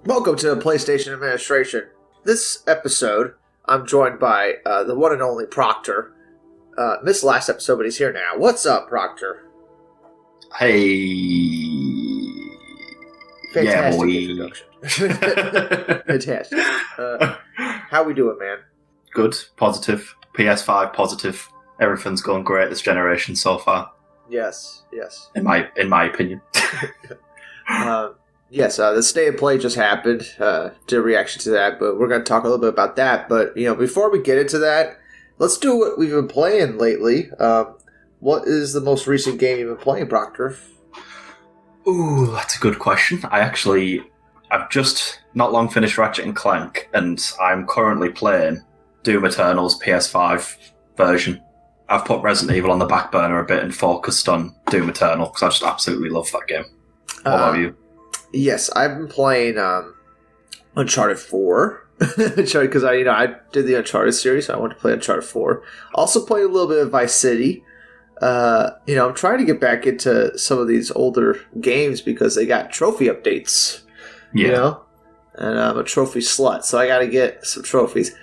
Welcome to PlayStation Administration. This episode, I'm joined by the one and only Proctor. Missed last episode, but he's here now. What's up, Proctor? Hey. Fantastic yeah, introduction. Fantastic. How we doing, man? Good, positive. PS5 positive. Everything's going great this generation so far. Yes. In my opinion. Yes, the State of Play just happened. Did a reaction to that, but we're going to talk a little bit about that. But, before we get into that, let's do what we've been playing lately. What is the most recent game you've been playing, Proctor? Ooh, that's a good question. I've just not long finished Ratchet & Clank, and I'm currently playing Doom Eternal's PS5 version. I've put Resident Evil on the back burner a bit and focused on Doom Eternal, because I just absolutely love that game. What about you? Yes, I've been playing Uncharted 4. Because I did the Uncharted series, so I wanted to play Uncharted 4. Also played a little bit of Vice City. I'm trying to get back into some of these older games because they got trophy updates. Yeah. And I'm a trophy slut, so I got to get some trophies.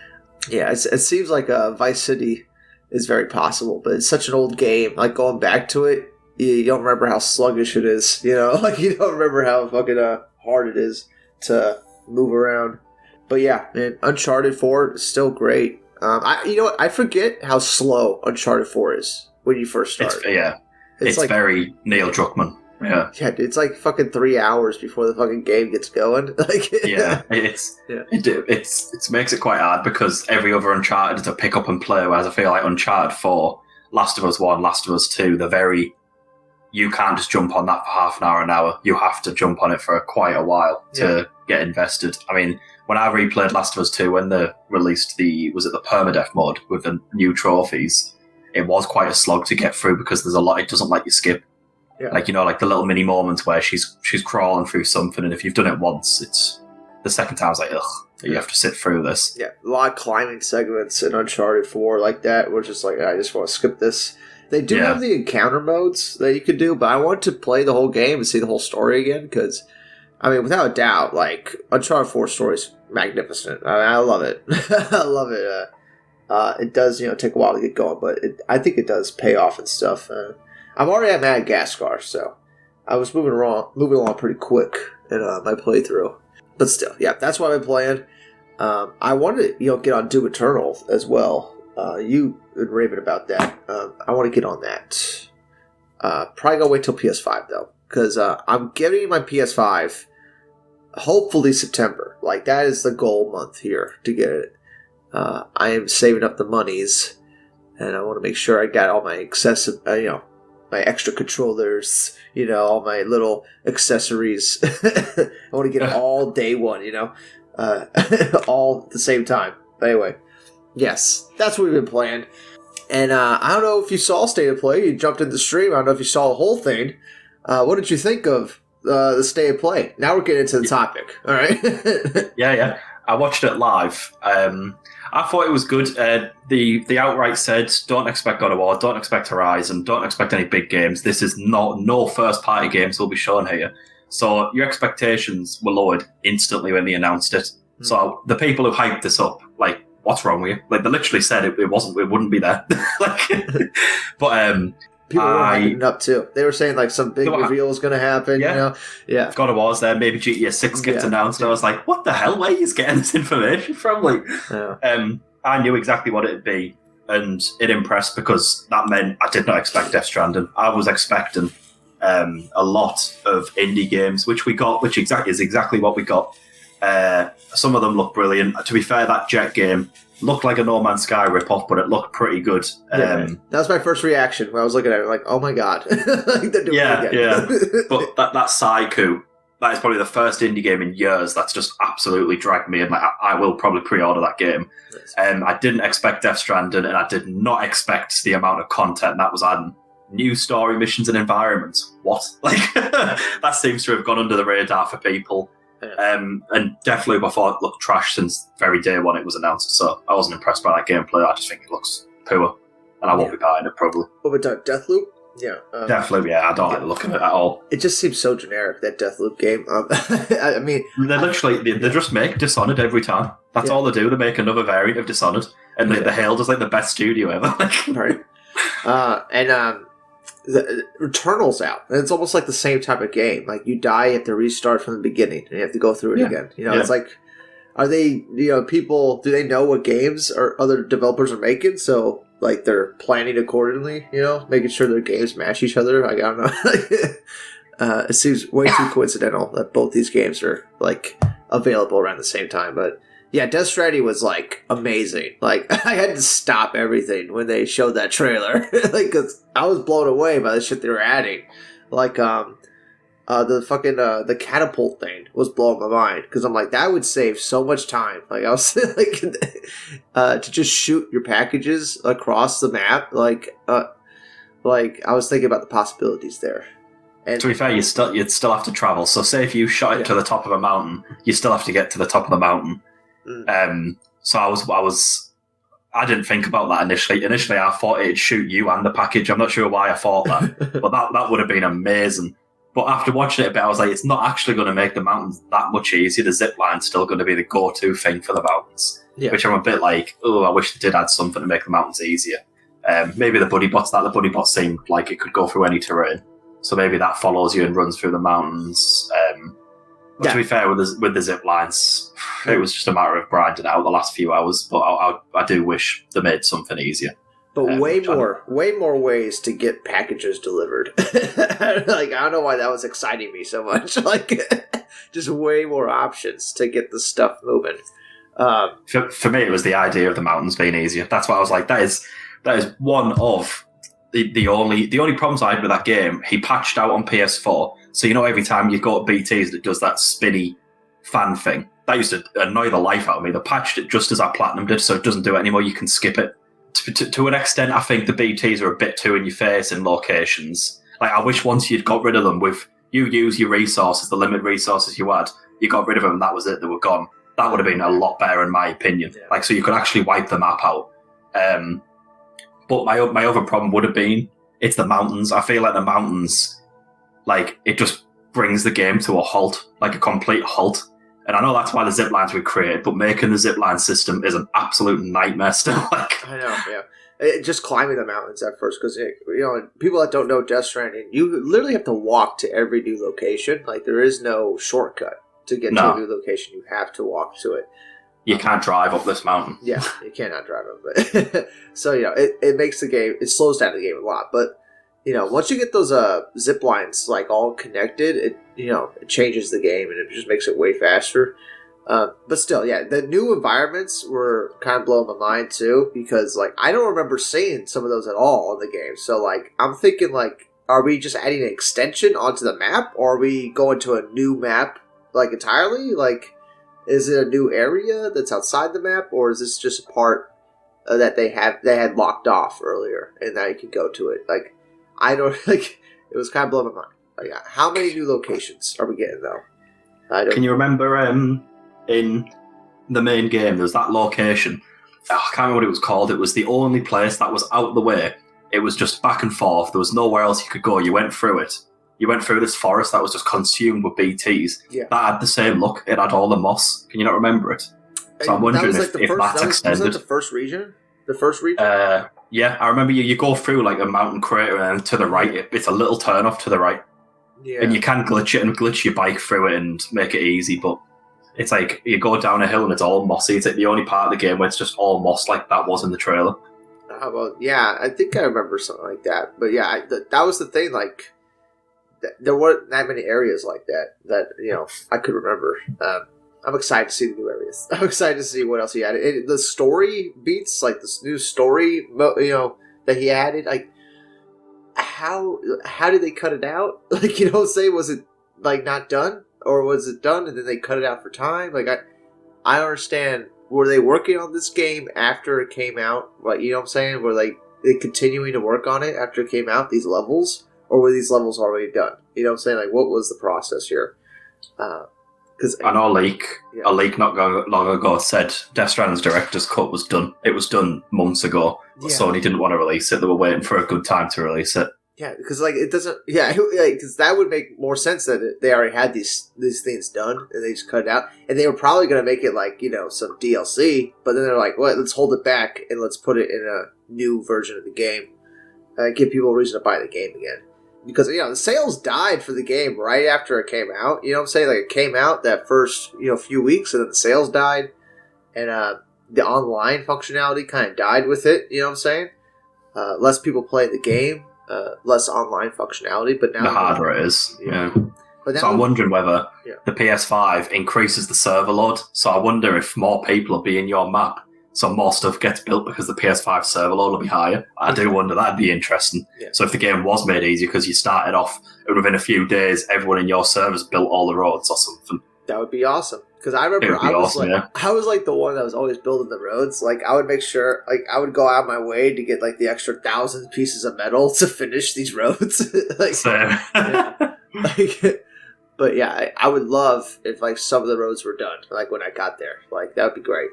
Yeah, it seems like Vice City is very possible, but it's such an old game. Like, going back to it, you don't remember how sluggish it is. You don't remember how fucking hard it is to move around. But yeah, man, Uncharted 4 is still great. I forget how slow Uncharted 4 is when you first start. It's like, very Neil Druckmann. Yeah, it's like fucking 3 hours before the fucking game gets going. It makes it quite hard because every other Uncharted is a pick up and play. Whereas I feel like Uncharted 4, Last of Us 1, Last of Us 2, you can't just jump on that for half an hour. You have to jump on it for quite a while to get invested. I mean, when I replayed Last of Us 2, when they released the permadeath mode with the new trophies, it was quite a slog to get through because there's a lot it doesn't let you skip. Yeah. Like, like the little mini moments where she's crawling through something, and if you've done it once, it's the second time it's like, ugh, you have to sit through this. Yeah, a lot of climbing segments in Uncharted 4 like that, we're just like, I just want to skip this. They do have the encounter modes that you could do, but I want to play the whole game and see the whole story again, because, I mean, without a doubt, like, Uncharted 4 story is magnificent. I love it. I love it. It does, take a while to get going, but I think it does pay off and stuff. I'm already at Madagascar, so I was moving along pretty quick in my playthrough. But still, yeah, that's what I've been playing. I wanted to, get on Doom Eternal as well. You and raving about that. I want to get on that. Probably gonna wait till PS5 though, because I'm getting my PS5 hopefully September. Like, that is the goal month here to get it. I am saving up the monies, and I want to make sure I got all my excessive, my extra controllers, all my little accessories. I want to get it all day one, all at the same time. But anyway, yes, that's what we've been playing. And I don't know if you saw State of Play. You jumped in the stream. I don't know if you saw the whole thing. What did you think of the State of Play? Now we're getting into the topic. All right. Yeah. I watched it live. I thought it was good. The outright said, don't expect God of War, don't expect Horizon, don't expect any big games. This is no first-party games will be shown here. So your expectations were lowered instantly when they announced it. Mm. So the people who hyped this up, like, what's wrong with you? Like, they literally said it wouldn't be there. But people were hyping it up too. They were saying like some big reveal is going to happen. Yeah. God of War's there. Maybe GTA 6 gets announced. And I was like, what the hell? Where are you getting this information from? Like, I knew exactly what it'd be, and it impressed because that meant I did not expect Death Stranding. I was expecting a lot of indie games, which we got, which is exactly what we got. Some of them look brilliant. To be fair, that Jet game looked like a No Man's Sky rip-off, but it looked pretty good. That was my first reaction when I was looking at it. Like, oh my god. Like, they're doing it again. But that Psycho, that is probably the first indie game in years that's just absolutely dragged me in. Like, I will probably pre-order that game. I didn't expect Death Stranding, and I did not expect the amount of content that was adding. New story missions and environments. What? Like, that seems to have gone under the radar for people. And Deathloop, I thought, looked trash since very day one it was announced, so I wasn't impressed by that gameplay. I just think it looks poor, and I won't be buying it probably. What about Deathloop? Yeah, definitely. Yeah, I don't like the look of it at all. It just seems so generic, that Deathloop game. I mean, they just make Dishonored every time. That's all they do. They make another variant of Dishonored, and they're hailed as like the best studio ever. Right. The Returnal's out, and it's almost like the same type of game. Like, you die, you have to restart from the beginning, and you have to go through it again. It's like, are they, people, do they know what games or other developers are making? So, like, they're planning accordingly, making sure their games match each other. Like, I don't know. It seems way too coincidental that both these games are, like, available around the same time. But, yeah, Death Stranding was, like, amazing. Like, I had to stop everything when they showed that trailer. Like, because I was blown away by the shit they were adding. Like, the catapult thing was blowing my mind. Because I'm like, that would save so much time. Like, I was like, to just shoot your packages across the map. Like, I was thinking about the possibilities there. And to be fair, you'd still have to travel. So, say if you shot it to the top of a mountain, you still have to get to the top of the mountain. So I didn't think about that initially. Initially, I thought it'd shoot you and the package. I'm not sure why I thought that, but that would have been amazing. But after watching it a bit, I was like, it's not actually going to make the mountains that much easier. The zip line's still going to be the go-to thing for the mountains, which I'm a bit like, oh, I wish they did add something to make the mountains easier. Maybe the buddy bots seemed like it could go through any terrain, so maybe that follows you and runs through the mountains. But to be fair, with the zip lines, it was just a matter of grinding out the last few hours. But I do wish they made something easier. But way more ways to get packages delivered. Like, I don't know why that was exciting me so much. Like, just way more options to get the stuff moving. For me, it was the idea of the mountains being easier. That's why I was like, that is one of the only problems I had with that game. He patched out on PS4, so every time you go to BTs, it does that spinny fan thing. That used to annoy the life out of me. They patched it just as our Platinum did, so it doesn't do it anymore. You can skip it. To an extent, I think the BTs are a bit too in your face in locations. Like, I wish once you'd got rid of them, with you use your resources, the limited resources you had, you got rid of them and that was it, they were gone. That would have been a lot better in my opinion. Yeah. Like, so you could actually wipe the map out. But my other problem would have been, it's the mountains. I feel like the mountains, like, it just brings the game to a halt, like a complete halt. And I know that's why the zip lines were created, but making the zip line system is an absolute nightmare still. Like, I know, yeah. Just climbing the mountains at first, because people that don't know Death Stranding, you literally have to walk to every new location. Like, there is no shortcut to get to a new location. You have to walk to it. You can't drive up this mountain. Yeah, you cannot drive up it. So it makes the game. It slows down the game a lot, but once you get those zip lines like all connected, it changes the game and it just makes it way faster. But still, yeah, the new environments were kind of blowing my mind too, because like I don't remember seeing some of those at all in the game. So like I'm thinking, like, are we just adding an extension onto the map, or are we going to a new map like entirely? Like, is it a new area that's outside the map, or is this just a part that they had locked off earlier and now you can go to it? Like, I don't like. It was kind of blowing my mind. Like, how many new locations are we getting though? Can you remember in the main game there was that location? I can't remember what it was called. It was the only place that was out of the way. It was just back and forth. There was nowhere else you could go. You went through it. You went through this forest that was just consumed with BTs. Yeah. That had the same look. It had all the moss. Can you not remember it? So I'm wondering if that's extended. Was that the first region? The first region? Yeah, I remember you go through like a mountain crater, and to the right, it's a little turn off to the right. Yeah. And you can glitch it and glitch your bike through it and make it easy, but it's like you go down a hill and it's all mossy. It's like the only part of the game where it's just all moss, like that was in the trailer. Yeah, I think I remember something like that. But yeah, that was the thing. Like, there weren't that many areas like that I could remember. I'm excited to see the new areas. I'm excited to see what else he added. The story beats, like this new story, that he added. Like, how did they cut it out? Like, say, was it like not done, or was it done and then they cut it out for time? Like, I don't understand. Were they working on this game after it came out? Like, you know what I'm saying? Were they continuing to work on it after it came out? These levels, or were these levels already done? You know what I'm saying? Like, what was the process here? Because I know a leak not long ago said Death Stranding's Director's Cut was done. It was done months ago, but Sony didn't want to release it. They were waiting for a good time to release it. Yeah, because like it doesn't. Yeah, because that would make more sense that they already had these things done and they just cut it out, and they were probably going to make it like some DLC, but then they're like, "Well, let's hold it back and let's put it in a new version of the game, give people a reason to buy the game again." Because the sales died for the game right after it came out. You know what I'm saying? Like it came out that first few weeks, and then the sales died, and the online functionality kind of died with it. You know what I'm saying? Less people play the game. Less online functionality, but now the harder it is. Yeah. But so I'm wondering whether the PS5 increases the server load. So I wonder if more people will be in your map, so more stuff gets built because the PS5 server load will be higher. I do wonder, that'd be interesting. Yeah. So if the game was made easier because you started off and within a few days everyone in your servers built all the roads or something, that would be awesome. Because I remember I was the one that was always building the roads. Like I would make sure, like I would go out of my way to get like the extra 1,000 pieces of metal to finish these roads. But yeah, I would love if like some of the roads were done. Like when I got there, like that would be great.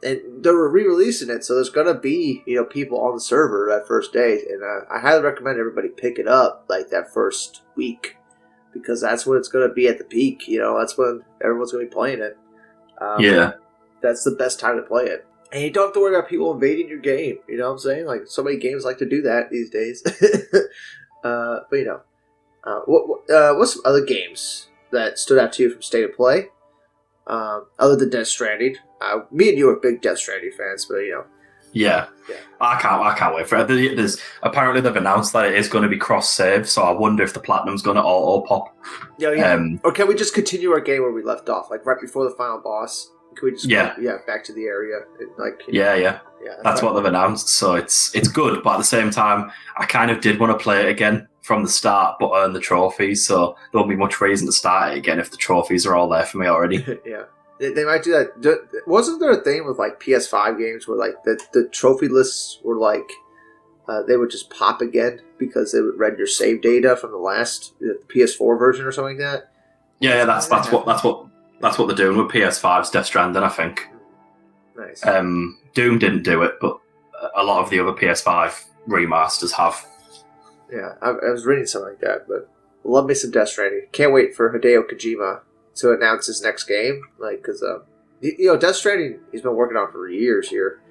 And they were re-releasing it, so there's gonna be people on the server that first day, and I highly recommend everybody pick it up like that first week. Because that's when it's going to be at the peak. That's when everyone's going to be playing it. That's the best time to play it. And you don't have to worry about people invading your game. You know what I'm saying? Like, so many games like to do that these days. What's some other games that stood out to you from State of Play? Other than Death Stranding. Me and you are big Death Stranding fans, but Yeah. I can't wait for it. Apparently they've announced that it is going to be cross-save, so I wonder if the platinum's going to auto-pop. Yeah. Or can we just continue our game where we left off, like right before the final boss? Can we just go back to the area? And, Yeah. That's what they've announced, so it's good, but at the same time, I kind of did want to play it again from the start, but earn the trophies, so there won't be much reason to start it again if the trophies are all there for me already. Yeah. They might do that. Wasn't there a thing with like PS5 games where like the trophy lists were like they would just pop again because they would read your save data from the last PS4 version or something like that? Yeah, that's what they're doing with PS5's Death Stranding, I think. Nice. Doom didn't do it, but a lot of the other PS5 remasters have. Yeah, I was reading something like that, but love me some Death Stranding. Can't wait for Hideo Kojima to announce his next game, because Death Stranding he's been working on for years here.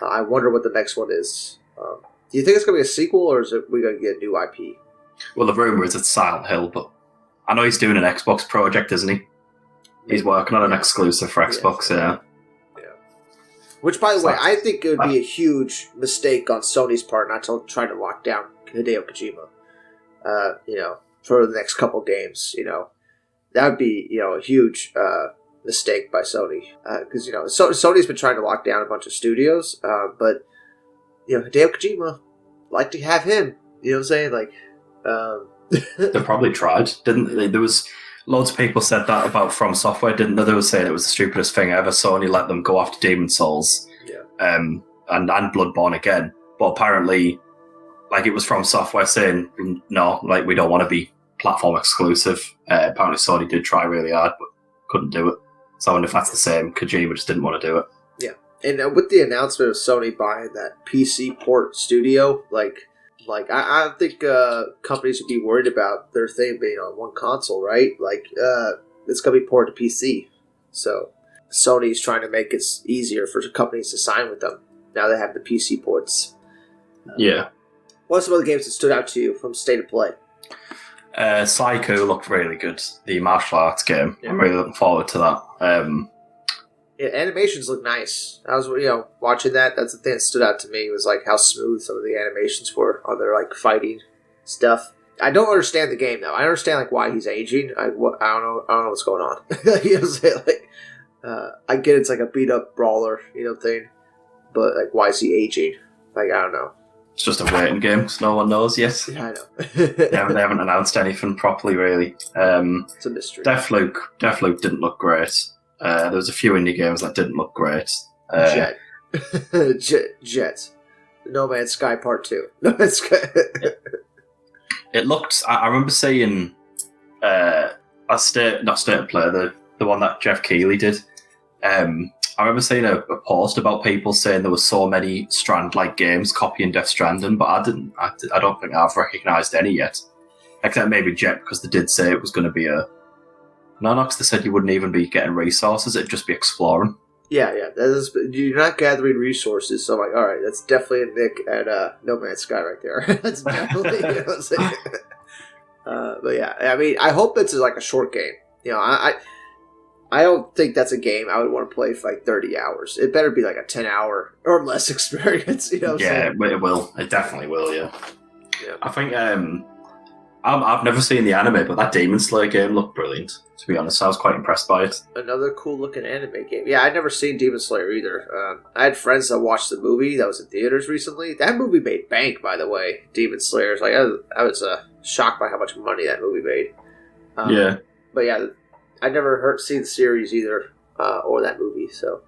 I wonder what the next one is. Do you think it's going to be a sequel, or is we going to get a new IP? Well, the rumor is it's Silent Hill, but I know he's doing an Xbox project, isn't he? He's working on an exclusive for Xbox. Yeah. Which, by the way, I think it would be a huge mistake on Sony's part not to try to lock down Hideo Kojima. For the next couple games, that would be, a huge mistake by Sony. Because, Sony's been trying to lock down a bunch of studios, but, Hideo Kojima, like to have him. You know what I'm saying? Like, they probably tried, didn't they? There was loads of people said that about From Software, didn't they? They were saying it was the stupidest thing ever. Sony let them go after Demon's Souls, and Bloodborne again. But apparently, like, it was From Software saying, no, like, we don't want to be platform exclusive. Apparently Sony did try really hard, but couldn't do it. So I wonder if that's the same. Kojima just didn't want to do it. Yeah, and with the announcement of Sony buying that PC port studio, I think companies would be worried about their thing being on one console, right? Like, it's going to be ported to PC. So Sony's trying to make it easier for companies to sign with them. Now they have the PC ports. What are some other games that stood out to you from State of Play? Psycho looked really good. The martial arts game. I'm really looking forward to that. Animations look nice. I was, watching that. That's the thing that stood out to me was like how smooth some of the animations were on their like fighting stuff. I don't understand the game though. I understand like why he's aging. I don't know what's going on. You know what I'm saying? Like, I get it's like a beat up brawler, thing, but like why is he aging? Like I don't know. It's just a waiting game because no one knows yet. Yeah, I know. they haven't announced anything properly, really. It's a mystery. Deathloop didn't look great. There was a few indie games that didn't look great. Jet. No Man's Sky Part 2. No Man's Sky. It looked... I remember seeing State of Play, the one that Jeff Keighley did. I remember seeing a post about people saying there were so many Strand-like games copying Death Stranding, but I don't think I've recognised any yet. Except maybe Jet, because they did say it was going to be a... No, because they said you wouldn't even be getting resources, it'd just be exploring. Yeah. You're not gathering resources, so I'm like, alright, that's definitely a Nick at No Man's Sky right there. That's definitely, you know what I'm saying? But yeah, I mean, I hope it's like a short game. You know, I don't think that's a game I would want to play for like 30 hours. It better be like a 10-hour or less experience, you know what I'm saying? Yeah, it will. It definitely will, yeah. I think... I've never seen the anime, but that Demon Slayer game looked brilliant, to be honest. I was quite impressed by it. Another cool-looking anime game. Yeah, I'd never seen Demon Slayer either. I had friends that watched the movie that was in theaters recently. That movie made bank, by the way, Demon Slayer. Like, I was shocked by how much money that movie made. But yeah, I never seen the series either, or that movie, so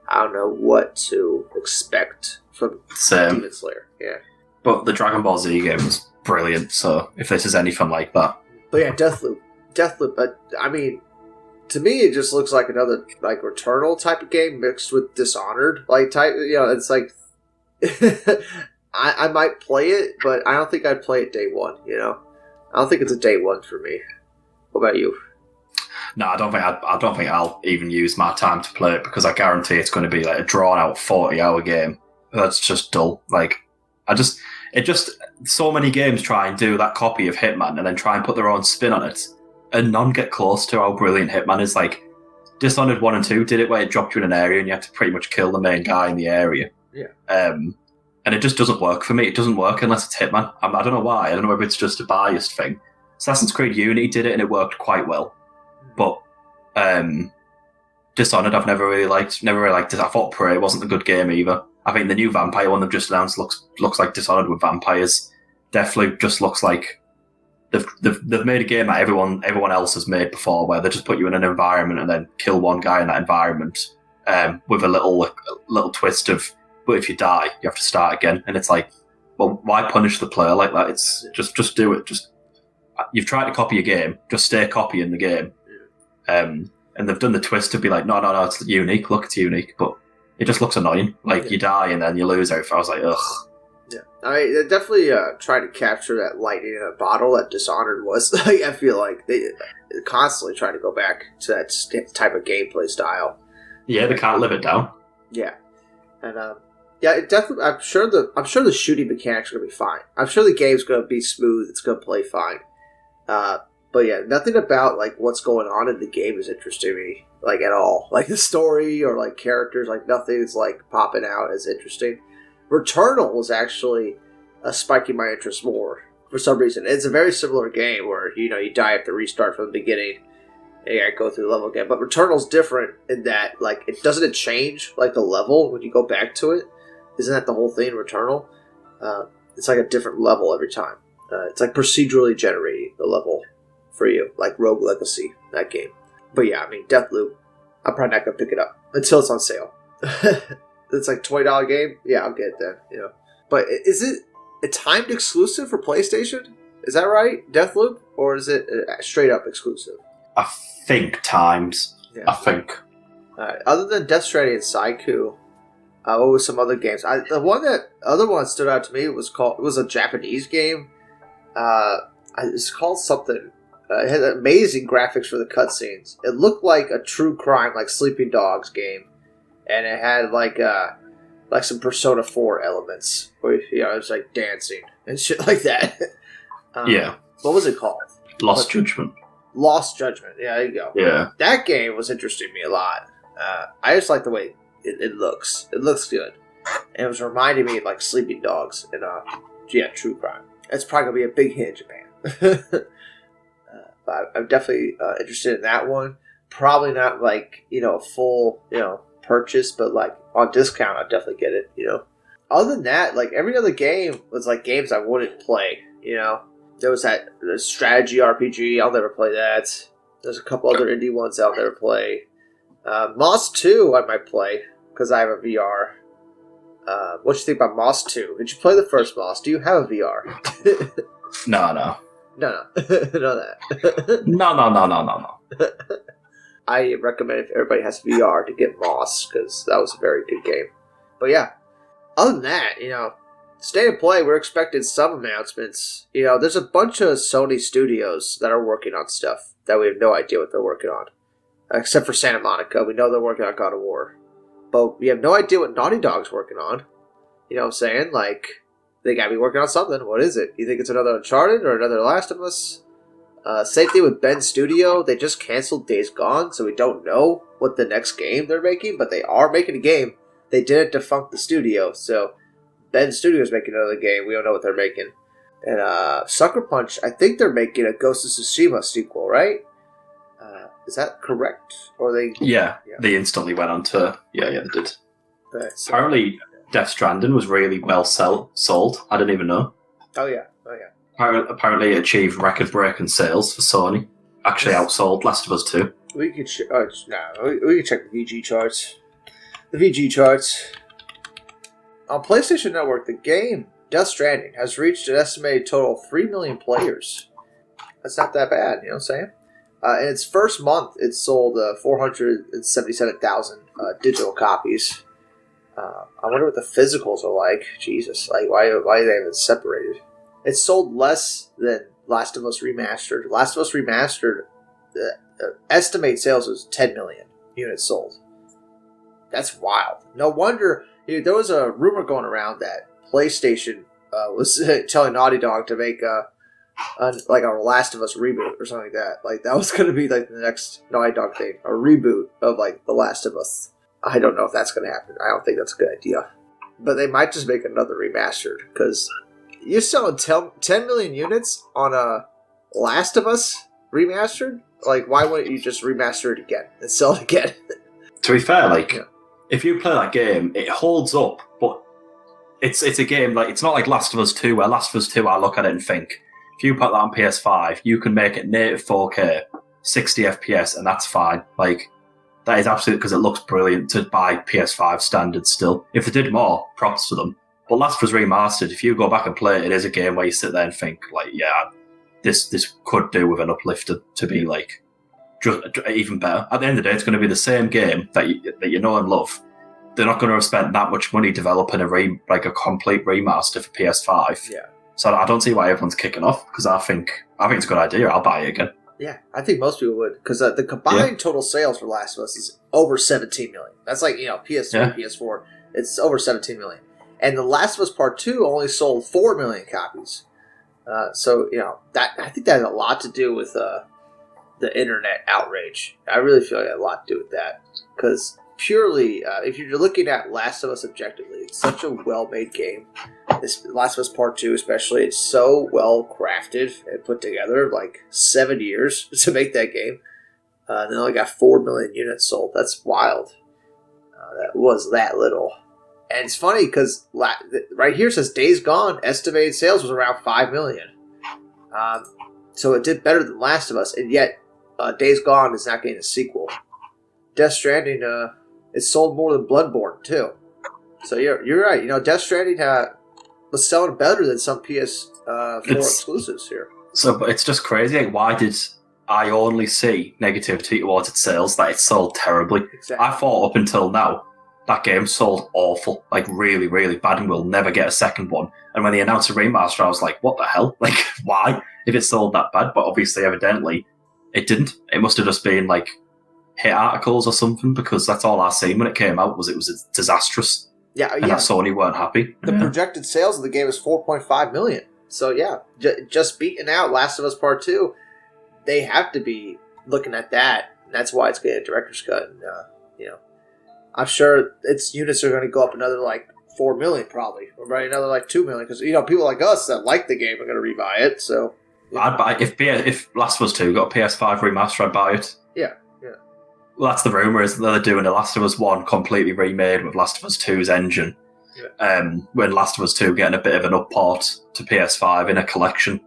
I don't know what to expect from Demon Slayer. Yeah. But the Dragon Ball Z game was brilliant, so if this is anything like that. But yeah, Deathloop, but I mean, to me it just looks like another like Returnal type of game mixed with Dishonored like type, you know, it's like I might play it, but I don't think I'd play it day one, you know. I don't think it's a day one for me. What about you? No, I don't think I'll even use my time to play it, because I guarantee it's going to be like a drawn out 40-hour game. That's just dull. Like, so many games try and do that copy of Hitman and then try and put their own spin on it, and none get close to how brilliant Hitman is. Like, Dishonored 1 and 2 did it, where it dropped you in an area and you had to pretty much kill the main guy in the area. Yeah. And it just doesn't work for me. It doesn't work unless it's Hitman. I don't know why. I don't know whether it's just a biased thing. Assassin's Creed Unity did it and it worked quite well. But Dishonored I've never really liked it. I thought Prey wasn't a good game either. I think the new Vampire one they've just announced looks like Dishonored with vampires. Deathloop just looks like they've made a game that everyone else has made before, where they just put you in an environment and then kill one guy in that environment, with a little twist of, but if you die, you have to start again. And it's like, well, why punish the player like that? It's just do it. You've tried to copy a game, just stay copying the game. And they've done the twist to be like, no, it's unique. Look, it's unique, but it just looks annoying. Like, you die and then you lose everything. I was like, ugh. Yeah, I definitely tried to capture that lightning in a bottle that Dishonored was. I feel like they constantly try to go back to that type of gameplay style. Yeah, they can't live it down. Yeah, and it definitely. I'm sure the shooting mechanics are gonna be fine. I'm sure the game's gonna be smooth. It's gonna play fine. But yeah, nothing about like what's going on in the game is interesting me, like, at all. Like the story or like characters, like nothing is like popping out as interesting. Returnal was actually spiking my interest more for some reason. It's a very similar game where, you know, you die, have to restart from the beginning and you gotta go through the level again. But Returnal's different in that, like, it doesn't change like the level when you go back to it. Isn't that the whole thing in Returnal? It's like a different level every time. It's like procedurally generating the level for you, like Rogue Legacy, that game. But yeah, I mean, Deathloop, I'm probably not gonna pick it up until it's on sale. It's like $20 game. Yeah, I'll get it then. You know, but is it a timed exclusive for PlayStation? Is that right, Deathloop, or is it a straight up exclusive? I think times. Yeah. I think. All right. Other than Death Stranding and Saiku, what was some other games? The other one that stood out to me was a Japanese game. It's called something. It had amazing graphics for the cutscenes. It looked like a true crime, like Sleeping Dogs game. And it had like some Persona 4 elements, where, you know, it was like dancing and shit like that. Yeah. What was it called? Lost Judgment. Lost Judgment. Yeah, there you go. Yeah. That game was interesting to me a lot. I just like the way it looks. It looks good. And it was reminding me of like Sleeping Dogs and true crime. It's probably gonna be a big hit in Japan. But I'm definitely interested in that one. Probably not like, you know, a full, you know, purchase, but like on discount I'd definitely get it, you know. Other than that, like every other game was like games I wouldn't play, you know. There was that strategy RPG, I'll never play that. There's a couple other indie ones I'll never play. Moss 2 I might play because I have a VR. What do you think about Moss 2? Did you play the first Moss? Do you have a VR? No. No. Know that. No. I recommend if everybody has VR to get Moss, because that was a very good game. But yeah, other than that, State of Play, we're expecting some announcements. There's a bunch of Sony studios that are working on stuff that we have no idea what they're working on. Except for Santa Monica. We know they're working on God of War. But we have no idea what Naughty Dog's working on. You know what I'm saying? Like, they gotta be working on something. What is it? You think it's another Uncharted or another Last of Us? Same thing with Bend Studio. They just canceled Days Gone, so we don't know what the next game they're making, but they are making a game. They didn't defunct the studio, so Bend Studio's making another game. We don't know what they're making. And Sucker Punch, I think they're making a Ghost of Tsushima sequel, right? Is that correct? Or they? Yeah, they instantly went on to... Yeah, they did. Right, so, apparently, Death Stranding was really well sold. I didn't even know. Oh, yeah. Apparently, it achieved record-breaking sales for Sony. Actually outsold Last of Us 2. We could we could check the VG charts. The VG charts. On PlayStation Network, the game Death Stranding has reached an estimated total of 3 million players. That's not that bad, you know what I'm saying? In its first month, it sold 477,000 digital copies. I wonder what the physicals are like. Jesus, like why are they even separated? It sold less than Last of Us Remastered. Last of Us Remastered, estimate sales was 10 million units sold. That's wild. No wonder. There was a rumor going around that PlayStation was telling Naughty Dog to make a Last of Us reboot or something like that. Like, that was going to be like the next Naughty Dog thing, a reboot of like The Last of Us. I don't know if that's going to happen. I don't think that's a good idea. But they might just make another remastered, because you're selling 10 million units on a Last of Us remastered? Like, why wouldn't you just remaster it again and sell it again? To be fair, if you play that game, it holds up, but it's a game, like, it's not like Last of Us 2, where Last of Us 2, I look at it and think, if you put that on PS5, you can make it native 4K, 60 FPS, and that's fine. Like, that is absolutely, because it looks brilliant to buy PS5 standards still. If they did more, props to them. But Last of Us Remastered, if you go back and play it, it is a game where you sit there and think, like, yeah, this could do with an uplifter to be, like, just even better. At the end of the day, it's going to be the same game that you know and love. They're not going to have spent that much money developing a complete remaster for PS5. Yeah. So I don't see why everyone's kicking off, because I think it's a good idea. I'll buy it again. Yeah, I think most people would, because the combined total sales for Last of Us is over 17 million. That's like, PS3, PS4, it's over 17 million. And The Last of Us Part 2 only sold 4 million copies. So, that I think that has a lot to do with the internet outrage. I really feel like it had a lot to do with that. Because purely, if you're looking at Last of Us objectively, it's such a well-made game. This Last of Us Part 2 especially, it's so well crafted and put together, like 7 years to make that game. They only got 4 million units sold. That's wild. That was that little. And it's funny because right here it says Days Gone estimated sales was around 5 million. So it did better than Last of Us, and yet Days Gone is not getting a sequel. Death Stranding, it sold more than Bloodborne too. So you're right. Death Stranding was selling better than some PS4 exclusives here. So it's just crazy. Like, why did I only see negativity towards its sales? That it sold terribly. Exactly. I thought up until now that game sold awful, like really, really bad, and we'll never get a second one. And when they announced a remaster, I was like, what the hell? Like, why? If it sold that bad? But obviously, evidently, it didn't. It must have just been like hit articles or something, because that's all I seen when it came out, was it was disastrous. Yeah. And that Sony weren't happy. The projected sales of the game is 4.5 million. So yeah, just beating out Last of Us Part 2, they have to be looking at that. And that's why it's getting a director's cut. And, I'm sure its units are going to go up another 4 million probably, or probably another 2 million, because people like us that like the game are going to rebuy it. So I'd buy if Last of Us 2 got a PS5 remaster, I'd buy it. Yeah. Well, that's the rumor, is that they're doing a Last of Us 1 completely remade with Last of Us 2's engine. Yeah. When Last of Us 2 getting a bit of an upport to PS5 in a collection.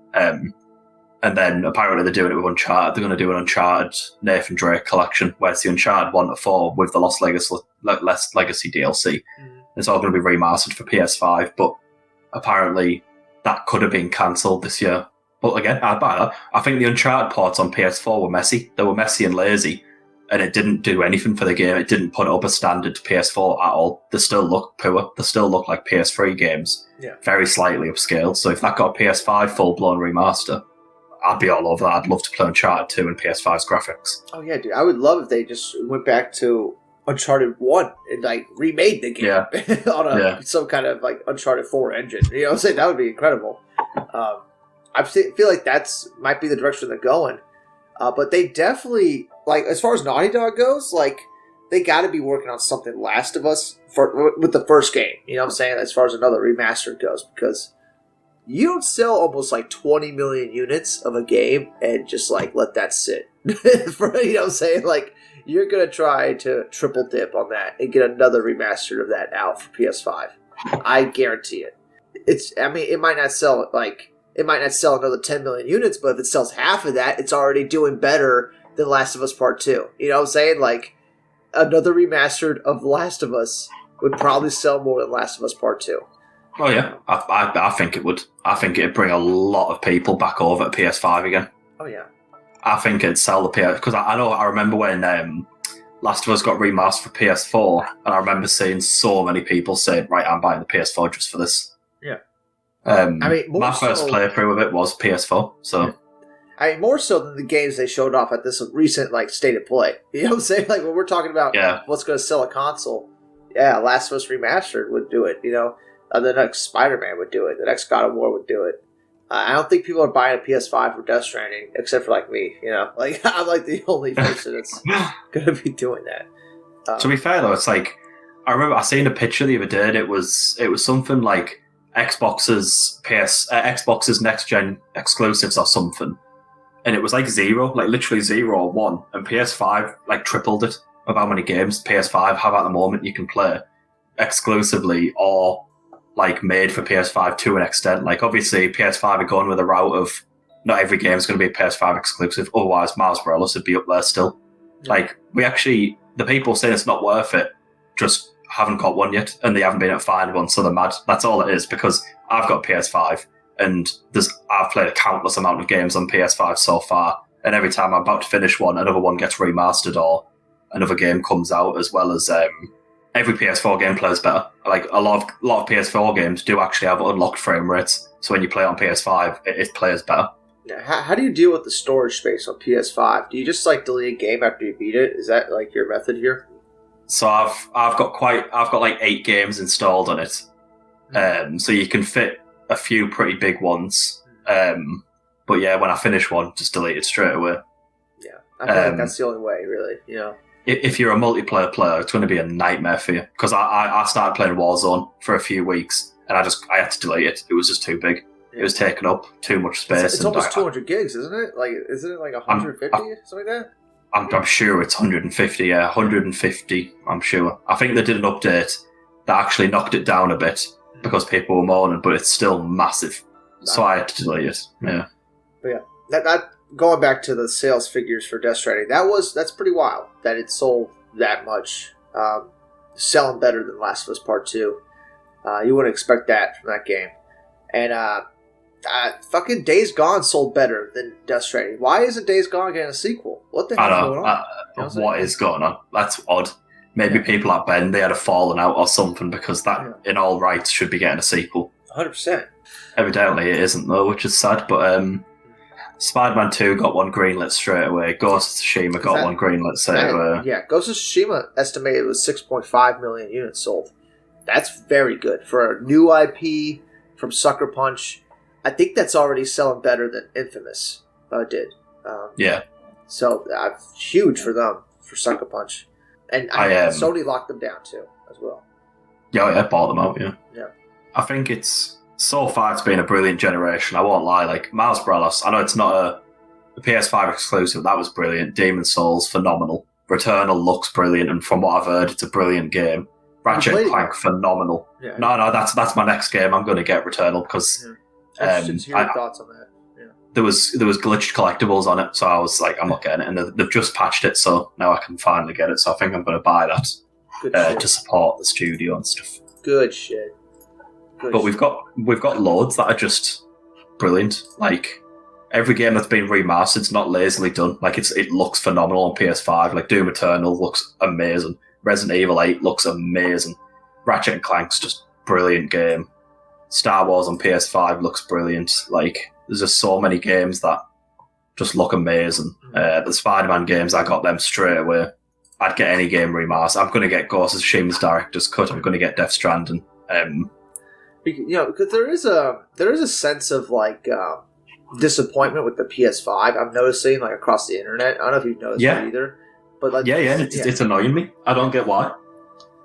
And then apparently they're doing it with Uncharted. They're going to do an Uncharted Nathan Drake collection, where it's the Uncharted 1 to 4 with the Lost Legacy DLC. Mm. It's all going to be remastered for PS5, but apparently that could have been cancelled this year. But again, I'd buy that. I think the Uncharted ports on PS4 were messy. They were messy and lazy. and it didn't do anything for the game. It didn't put up a standard to PS4 at all. They still look poor. They still look like PS3 games, very slightly upscaled. So if that got a PS5 full-blown remaster, I'd be all over that. I'd love to play Uncharted 2 and PS5's graphics. Oh yeah, dude. I would love if they just went back to Uncharted 1 and like remade the game on some kind of like Uncharted 4 engine. You know what I'm saying? That would be incredible. I feel like that's might be the direction they're going. But they definitely, like, as far as Naughty Dog goes, like, they got to be working on something Last of Us with the first game. You know what I'm saying? As far as another remaster goes, because you don't sell almost like 20 million units of a game and just like let that sit. For, you know what I'm saying? Like, you're going to try to triple dip on that and get another remaster of that out for PS5. I guarantee it. It might not sell another 10 million units, but if it sells half of that, it's already doing better than Last of Us Part 2. You know what I'm saying? Like, another remastered of Last of Us would probably sell more than Last of Us Part 2. Oh, yeah. I think it would. I think it'd bring a lot of people back over to PS5 again. Oh, yeah. I think it'd sell the PS... Because I remember when Last of Us got remastered for PS4, and I remember seeing so many people saying, right, I'm buying the PS4 just for this. Yeah. My first playthrough of it was PS4, so... more so than the games they showed off at this recent, like, State of Play. You know what I'm saying? Like, when we're talking about what's going to sell a console, Last of Us Remastered would do it, you know? The next Spider-Man would do it. The next God of War would do it. I don't think people are buying a PS5 for Death Stranding, except for, like, me, you know? Like, I'm, like, the only person that's going to be doing that. To be fair, though, it's like... I remember I seen a picture the other day, and it was something like... Xbox's next gen exclusives or something, and it was like 0, like literally 0 or 1, and PS5 like tripled it of how many games PS5 have at the moment you can play exclusively or like made for PS5 to an extent. Like obviously PS5 are going with a route of not every game is going to be a PS5 exclusive, otherwise Miles Morales would be up there still. Like the people saying it's not worth it just haven't got one yet, and they haven't been able to find one, so they're mad. That's all it is, because I've got PS5, and I've played a countless amount of games on PS5 so far, and every time I'm about to finish one, another one gets remastered or another game comes out, as well as every PS4 game plays better. Like a lot of PS4 games do actually have unlocked frame rates, so when you play on PS5, it plays better. Now, how do you deal with the storage space on PS5? Do you just like delete a game after you beat it? Is that like your method here? So I've got like 8 games installed on it, so you can fit a few pretty big ones. But yeah, when I finish one, just delete it straight away. Yeah, I feel like that's the only way, really. You know, if you're a multiplayer player, it's going to be a nightmare for you, because I started playing Warzone for a few weeks, and I had to delete it. It was just too big. Yeah. It was taking up too much space. It's almost 200 gigs, isn't it? Like, isn't it like 150 something like that? I'm sure it's 150, 150, I'm sure. I think they did an update that actually knocked it down a bit because people were moaning, but it's still massive. So I had to delete it, yeah. But yeah, that going back to the sales figures for Death Stranding, that's pretty wild that it sold that much. Selling better than Last of Us Part 2. You wouldn't expect that from that game. And fucking Days Gone sold better than Death Stranding. Why isn't Days Gone getting a sequel? What the hell is going on? What is going on? That's odd. Maybe people at Bend, they had a falling out or something, because that, in all rights, should be getting a sequel. 100%. Evidently it isn't, though, which is sad. But Spider-Man 2 got one greenlit straight away. Ghost of Tsushima got one greenlit straight away. Yeah, Ghost of Tsushima estimated it was 6.5 million units sold. That's very good. For a new IP from Sucker Punch, I think that's already selling better than Infamous did. Yeah. So huge for them, for Sucker Punch. And Sony locked them down too, as well. Yeah, bought them out, yeah. Yeah. I think so far it's been a brilliant generation, I won't lie. Like, Miles Morales, I know it's not a PS5 exclusive, that was brilliant. Demon's Souls, phenomenal. Returnal looks brilliant, and from what I've heard, it's a brilliant game. Ratchet & Clank, phenomenal. Yeah. No, that's my next game. I'm going to get Returnal, because... Yeah. Interested to hear your thoughts on that. Yeah. There was glitched collectibles on it, so I was like, I'm not getting it, and they've just patched it, so now I can finally get it. So I think I'm going to buy that to support the studio and stuff. Good shit. We've got loads that are just brilliant. Like every game that's been remastered is not lazily done. Like it looks phenomenal on PS5. Like Doom Eternal looks amazing. Resident Evil 8 looks amazing. Ratchet and Clank's just brilliant game. Star Wars on PS5 looks brilliant. Like there's just so many games that just look amazing. The Spider-Man games, I got them straight away. I'd get any game remastered. I'm going to get Ghost of Tsushima's Director's Cut. I'm going to get Death Stranding. Because there is a sense of like disappointment with the PS5. I'm noticing like across the internet. I don't know if you've noticed that either. But like, it's annoying me. I don't get why.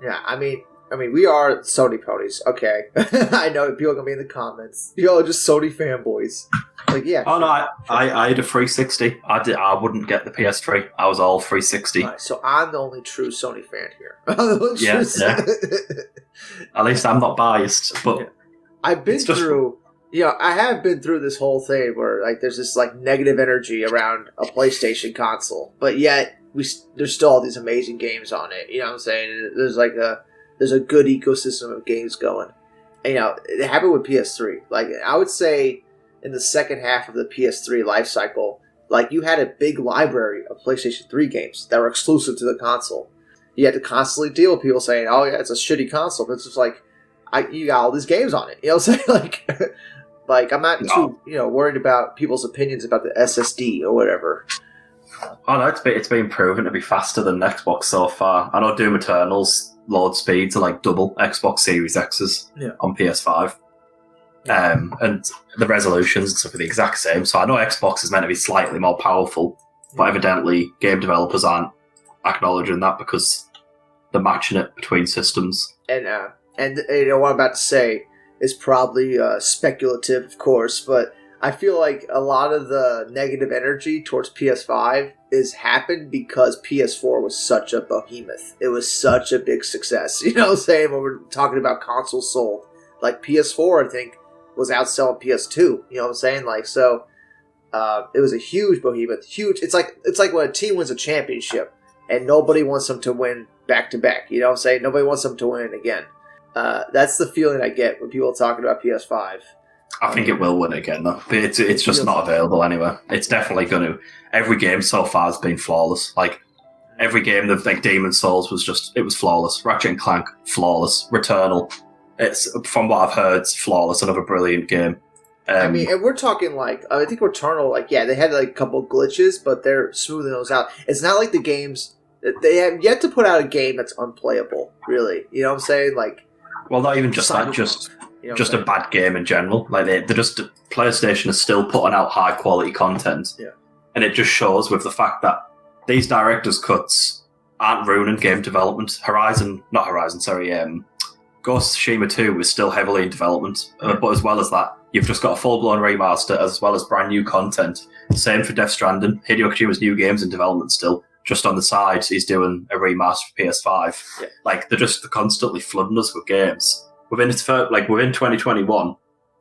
Yeah, I mean, we are Sony ponies. Okay, I know people are gonna be in the comments. Y'all are just Sony fanboys. Like, yeah. Oh no, I had a 360. I wouldn't get the PS3. I was all 360. Right, so I'm the only true Sony fan here. Yeah. At least I'm not biased. But I've been through. I have been through this whole thing where like there's this like negative energy around a PlayStation console, but yet there's still all these amazing games on it. You know what I'm saying? There's a good ecosystem of games going. And, it happened with PS3. Like I would say in the second half of the PS3 life cycle, like you had a big library of PlayStation 3 games that were exclusive to the console. You had to constantly deal with people saying, "Oh yeah, it's a shitty console." But it's just like you got all these games on it. You know what I'm saying? Like I'm not too worried about people's opinions about the SSD or whatever. Oh no, it's been proven to be faster than Xbox so far. I know Doom Eternal's load speeds are like double Xbox Series X's on PS5. And the resolutions and stuff are the exact same. So I know Xbox is meant to be slightly more powerful, but evidently game developers aren't acknowledging that because they're matching it between systems. And what I'm about to say is probably speculative, of course, but I feel like a lot of the negative energy towards PS5 is happened because PS4 was such a behemoth. It was such a big success. You know what I'm saying? When we're talking about consoles sold. Like PS4, I think, was outselling PS2. You know what I'm saying? Like, so it was a huge behemoth. Huge. It's like when a team wins a championship and nobody wants them to win back-to-back. You know what I'm saying? Nobody wants them to win it again. That's the feeling I get when people are talking about PS5. I think it will win again, though. It's just not available anywhere. It's definitely going to. Every game so far has been flawless. Like, every game, like Demon's Souls it was flawless. Ratchet and Clank, flawless. Returnal, it's, from what I've heard, it's flawless. Another brilliant game. And we're talking like, I think Returnal, they had like a couple glitches, but they're smoothing those out. It's not like the games, they have yet to put out a game that's unplayable, really. You know what I'm saying? Like, well, not even just that, just a bad game in general. Like they're just PlayStation is still putting out high quality content, and it just shows with the fact that these director's cuts aren't ruining game development. Ghost of Tsushima 2 is still heavily in development, but as well as that, you've just got a full blown remaster as well as brand new content. Same for Death Stranding. Hideo Kojima's new games in development still. Just on the side, he's doing a remaster for PS5. Yeah. Like they're constantly flooding us with games. Within 2021,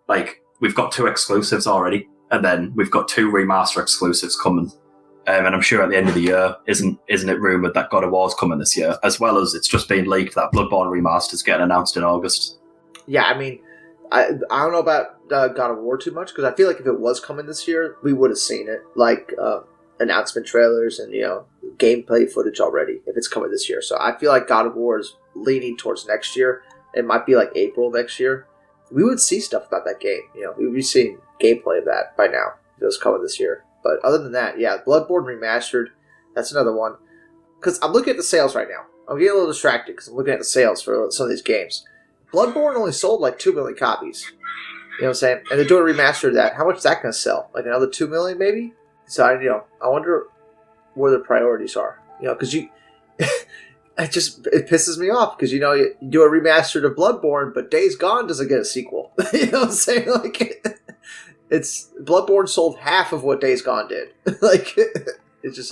like we've got 2 exclusives already, and then we've got 2 remaster exclusives coming. And I'm sure at the end of the year, isn't it rumored that God of War's coming this year, as well as it's just been leaked that Bloodborne remaster is getting announced in August. Yeah, I mean, I don't know about God of War too much because I feel like if it was coming this year, we would have seen it, like announcement trailers and gameplay footage already if it's coming this year. So I feel like God of War is leaning towards next year. It might be like April next year. We would see stuff about that game. We would be seeing gameplay of that by now if it was coming this year. But other than that, Bloodborne Remastered, that's another one. Because I'm looking at the sales right now. I'm getting a little distracted because I'm looking at the sales for some of these games. Bloodborne only sold like 2 million copies. You know what I'm saying? And they're doing a remaster of that. How much is that going to sell? Like another 2 million maybe? So I wonder where the priorities are. Because it pisses me off because you do a remastered of Bloodborne, but Days Gone doesn't get a sequel. You know what I'm saying? Like, it's Bloodborne sold half of what Days Gone did. Like, it's just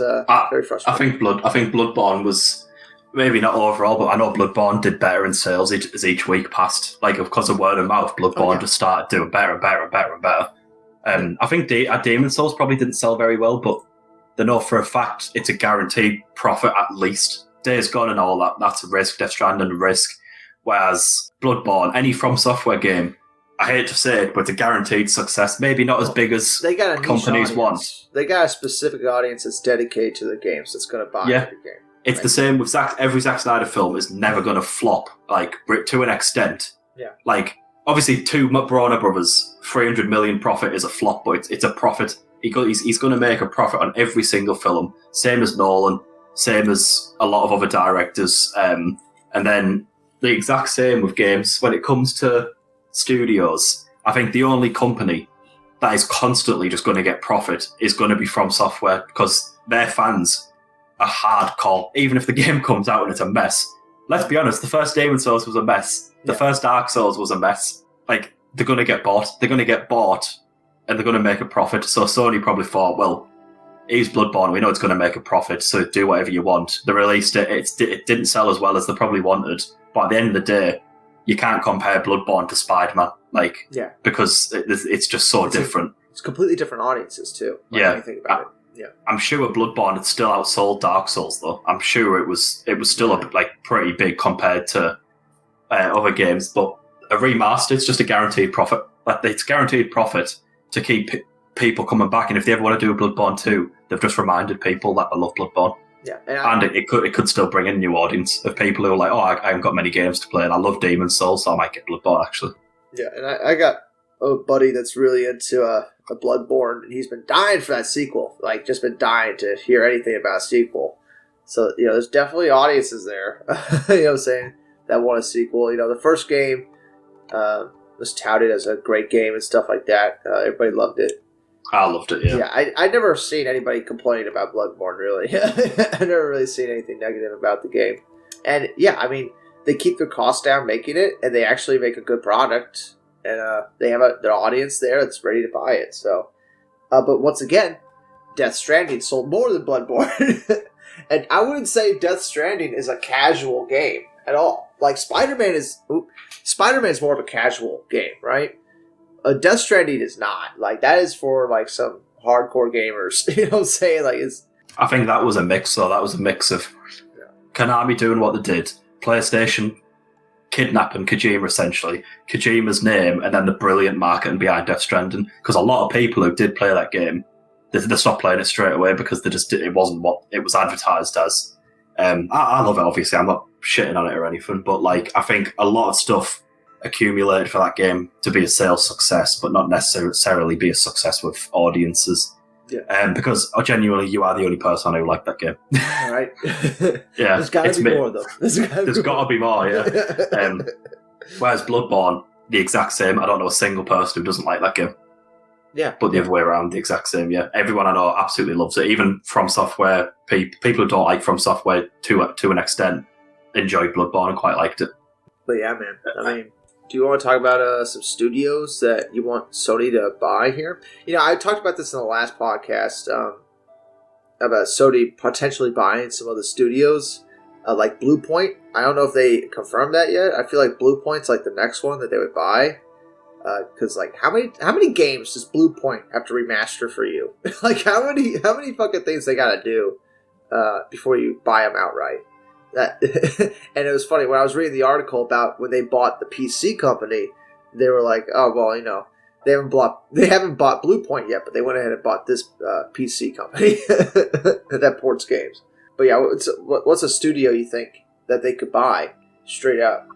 very frustrating. I think Bloodborne was maybe not overall, but I know Bloodborne did better in sales as each week passed. Like, because of word of mouth, Bloodborne just started doing better and better and better and better. I think Demon's Souls probably didn't sell very well, but they know for a fact it's a guaranteed profit at least. Days Gone and all that's a risk. Death Stranding a risk. Whereas Bloodborne, any From Software game, I hate to say it, but it's a guaranteed success. Maybe not as big as they got a companies want. They got a specific audience that's dedicated to the games that's going to buy every game. It's the same with every Zack Snyder film is never going to flop, like, to an extent. Yeah. Like, obviously, two Warner Brothers, 300 million profit is a flop, but it's a profit. He's going to make a profit on every single film. Same as Nolan, same as a lot of other directors. And then the exact same with games. When it comes to studios, I think the only company that is constantly just going to get profit is going to be From Software, because their fans are hardcore, even if the game comes out and it's a mess. Let's be honest, the first Demon's Souls was a mess. The first Dark Souls was a mess. Like, they're going to get bought. They're going to get bought, and they're going to make a profit. So Sony probably thought, well, he's Bloodborne. We know it's going to make a profit, so do whatever you want. They released it. It didn't sell as well as they probably wanted. But at the end of the day, you can't compare Bloodborne to Spider-Man. Like, because it's just so different. It's completely different audiences, too. When you think about it. Yeah. I'm sure Bloodborne had still outsold Dark Souls, though. I'm sure it was still pretty big compared to other games. But a remaster, it's just a guaranteed profit. Like, it's guaranteed profit to keep people coming back. And if they ever want to do a Bloodborne 2, they've just reminded people that they love Bloodborne. Yeah, and it could still bring in a new audience of people who are like, oh, I haven't got many games to play, and I love Demon's Souls, so I might get Bloodborne actually. Yeah, and I got a buddy that's really into a Bloodborne, and he's been dying for that sequel. Like, just been dying to hear anything about a sequel. So, there's definitely audiences there, you know what I'm saying, that want a sequel. The first game was touted as a great game and stuff like that. Everybody loved it. I loved it, yeah. Yeah, I never seen anybody complaining about Bloodborne, really. I never really seen anything negative about the game. And, yeah, I mean, they keep their costs down making it, and they actually make a good product. And they have their audience there that's ready to buy it. So, but once again, Death Stranding sold more than Bloodborne. And I wouldn't say Death Stranding is a casual game at all. Like, Spider-Man is more of a casual game, right? Death Stranding is not. Like, that is for, like, some hardcore gamers. You know what I'm saying? Like, it's... I think that was a mix, though. That was a mix of Konami doing what they did, PlayStation kidnapping Kojima, essentially. Kojima's name, and then the brilliant marketing behind Death Stranding. Because a lot of people who did play that game, they stopped playing it straight away because it wasn't what it was advertised as. I love it, obviously. I'm not shitting on it or anything, but, like, I think a lot of stuff accumulated for that game to be a sales success, but not necessarily be a success with audiences. Yeah. Because genuinely, you are the only person who liked that game. All right. Yeah. There's got to be more, though. There's got to be more, yeah. Whereas Bloodborne, the exact same. I don't know a single person who doesn't like that game. Yeah. But the other way around, the exact same, yeah. Everyone I know absolutely loves it. Even From Software, people who don't like From Software to an extent enjoyed Bloodborne and quite liked it. But yeah, man. I mean, do you want to talk about some studios that you want Sony to buy here? I talked about this in the last podcast about Sony potentially buying some of the studios, like Blue Point. I don't know if they confirmed that yet. I feel like Blue Point's like the next one that they would buy. Because like, how many games does Blue Point have to remaster for you? Like, how many fucking things they got to do before you buy them outright? And it was funny when I was reading the article about when they bought the PC company, they were like, "Oh well, they haven't bought Blue Point yet, but they went ahead and bought this PC company that ports games." But yeah, what's a studio you think that they could buy straight up?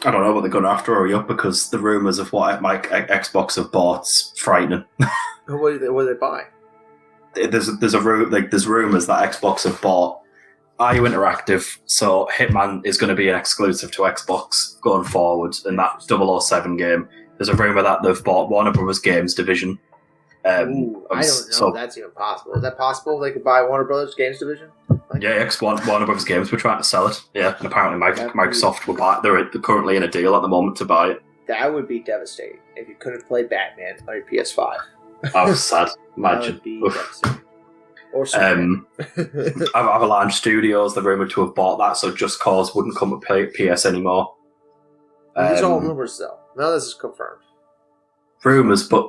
I don't know, but they're going to have to hurry up because the rumors of what Xbox have bought's frightening. What do they buy? There's rumors that Xbox have bought IU Interactive, so Hitman is going to be an exclusive to Xbox going forward in that 007 game. There's a rumour that they've bought Warner Brothers Games division. I don't know if that's even possible. Is that possible? They could buy Warner Brothers Games division? Warner Brothers Games were trying to sell it. Yeah, and apparently Microsoft will buy it. They're currently in a deal at the moment to buy it. That would be devastating if you couldn't play Batman on your PS5. I was sad. Imagine. That would be devastating. Or Avalanche Studios, they're rumoured to have bought that, so Just Cause wouldn't come with PS anymore. These are all rumours, though. None of this is confirmed. Rumours, but